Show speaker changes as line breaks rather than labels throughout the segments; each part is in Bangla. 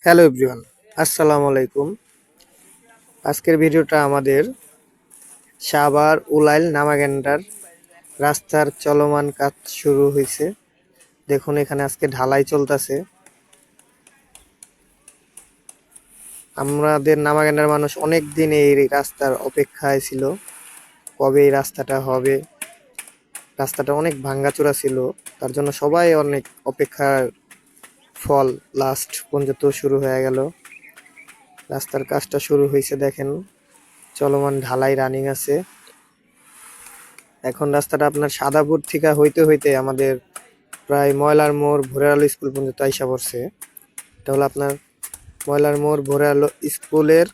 হ্যালো এভরিওয়ান, আসসালামু আলাইকুম। আজকের ভিডিওটা আমাদের সাভার উলাইল নামাগেন্ডার রাস্তার চলমান কাজ শুরু হয়েছে। দেখুন এখানে আজকে ঢালাই চলতেছে। আমাদের নামাগেন্ডার মানুষ অনেক দিন এই রাস্তার অপেক্ষায় ছিল, কবে এই রাস্তাটা হবে। রাস্তাটা অনেক ভাঙ্গাচোরা ছিল, তার জন্য সবাই অনেক অপেক্ষার ফল লাস্ট পর্যন্ত শুরু হয়ে গেল। রাস্তার কাজটা শুরু হয়েছে, দেখেন চলমান ঢালাই রানিং আছে। এখন রাস্তাটা আপনার সাদাপুর থেকে হইতে হইতে আমাদের প্রায় ময়লার মোড় ভোরে আলো স্কুল পর্যন্ত আইসা পড়ছে। এটা হলো আপনার ময়লার মোড় ভোরে আলো স্কুলের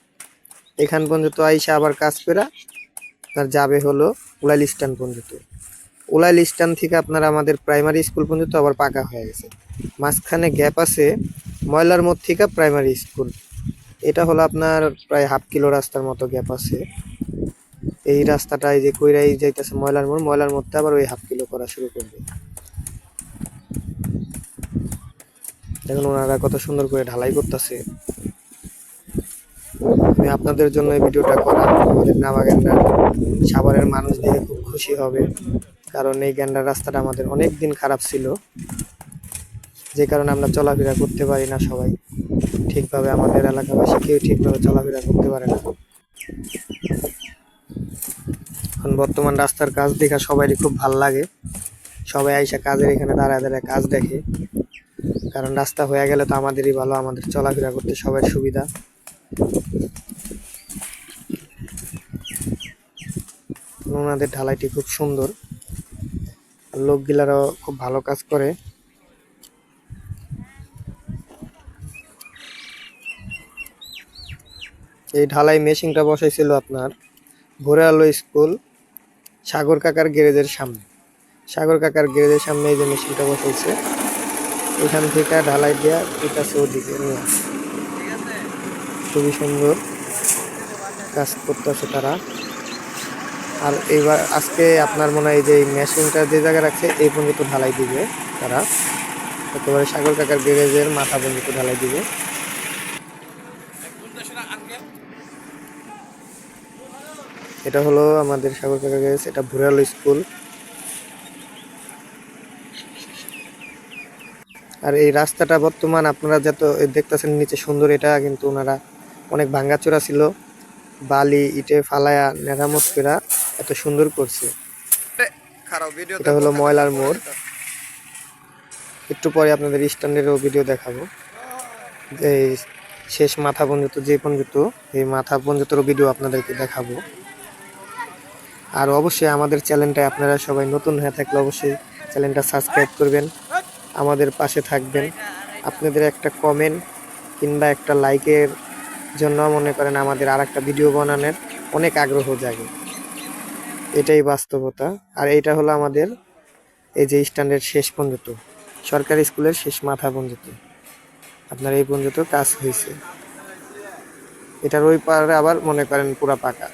এখান পর্যন্ত আইসা আবার কাজ করা আপনার যাবে হলো উলাইল স্ট্যান্ড পর্যন্ত। উলাইল স্ট্যান্ড থেকে আপনার আমাদের প্রাইমারি স্কুল পর্যন্ত আবার পাকা হয়ে গেছে। মাঝখানে গ্যাপ আছে ময়লার মোড় থেকে প্রাইমারি স্কুল, এটা হলো আপনার প্রায় হাফ কিলো রাস্তার মতো গ্যাপ আছে। এই রাস্তাটা এই যে কইরাই যাইতেছে ময়লার মোড়তে আবার ওই হাফ কিলো করা শুরু করবে। দেখুন ওনারা কত সুন্দর করে ঢালাই করতেছে। আমি আপনাদের জন্য এই ভিডিওটা করা, আমাদের নামাগেন্ডার সাভারের মানুষ দেখে খুব খুশি হবে, কারণ এই গেন্ডার রাস্তাটা আমাদের অনেক দিন খারাপ ছিল, যে কারণে আমরা চলাফেরা করতে পারি না। সবাই ঠিকভাবে, আমাদের এলাকাবাসী কেউ ঠিকভাবে চলাফেরা করতে পারে না। এখন বর্তমান রাস্তার কাজ দেখা সবারই খুব ভাল লাগে। সবাই আইসা কাজের এখানে দাঁড়ায় দাঁড়ায় কাজ দেখে, কারণ রাস্তা হয়ে গেলে তো আমাদেরই ভালো, আমাদের চলাফেরা করতে সবার সুবিধা। ওনাদের ঢালাইটি খুব সুন্দর, লোকগুলারও খুব ভালো কাজ করে। এই ঢালাই মেশিনটা বসাইছিল আপনার ভোরে আলো স্কুল সাগর কাকার গ্যারেজের সামনে। সাগর কাকার গ্যারেজের সামনে এই যে মেশিনটা বসাইছে, এখান থেকে ঢালাই দেওয়া দিতেছে ওদিকে নিয়ে। খুবই সুন্দর কাজ করতেছে তারা। আর এইবার আজকে আপনার মনে হয় যে এই মেশিনটা যে জায়গায় রাখছে এই পর্যন্ত ঢালাই দিবে তারা, একেবারে সাগর কাকার গ্যারেজের মাথা পর্যন্ত ঢালাই দিবে। এটা হলো আমাদের সাগর কাকার গ্যারেজ, এটা ভোরে আলো স্কুল। আর এই রাস্তাটা বর্তমান আপনারা যত দেখতেছেন নিচে সুন্দর, এটা কিন্তু ওনারা অনেক ভাঙ্গাচোরা ছিল, বালি ইটে ফালায়া মেরামত করা এত সুন্দর করছে। এটা হলো ময়লার মোড়। একটু পরে আপনাদের স্ট্যান্ডেরও ভিডিও দেখাবো, এই শেষ মাথা পর্যন্ত যে পর্যন্ত, এই মাথা পর্যন্তর ভিডিও আপনাদেরকে দেখাবো। আর অবশ্যই আমাদের চ্যানেলটা আপনারা সবাই নতুন হয়ে থাকলে অবশ্যই চ্যানেলটা সাবস্ক্রাইব করবেন, আমাদের পাশে থাকবেন। আপনাদের একটা কমেন্ট কিংবা একটা লাইকের জন্য মনে করেন আমাদের আর একটা ভিডিও বানানোর অনেক আগ্রহ জাগে, এটাই বাস্তবতা। আর এইটা হলো আমাদের এই যে স্ট্যান্ডের শেষ পর্যন্ত, সরকারি স্কুলের শেষ মাথা পর্যন্ত আপনার এই পর্যন্ত কাজ হয়েছে। এটার ওই পারে আবার মনে করেন পুরা পাকা।